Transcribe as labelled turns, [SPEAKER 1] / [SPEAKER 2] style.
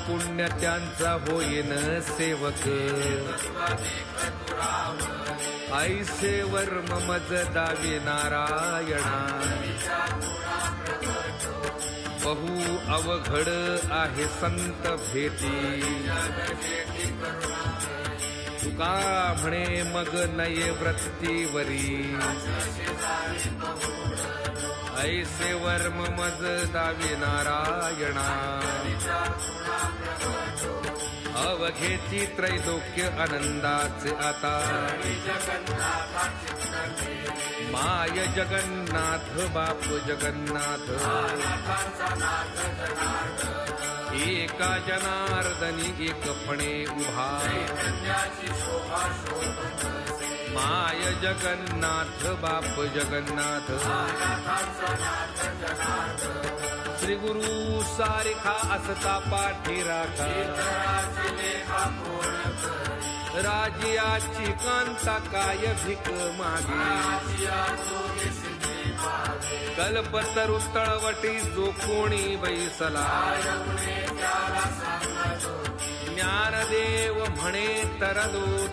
[SPEAKER 1] पुण्य त्यांचा होईन सेवक ऐसे वर्म मज दावी नारायणा बहु अवघड आहे संत भेटी तुका म्हणे मग नये वृत्तीवरी ऐसे वर्म मज दावी नारायणा अवघेची त्रैलोक्य आनंदाचे आता माय जगन्नाथ बाप जगन्नाथ एका जनार्दनी एक फणे उभा माय जगन्नाथ बाप जगन्नाथ श्री गुरु सारिखा असता पाठी राखा राजियाची कांता काय भिक मागे कल्पतरु तळवटी जो कोणी बैसला ज्ञानदेव म्हणे तरलो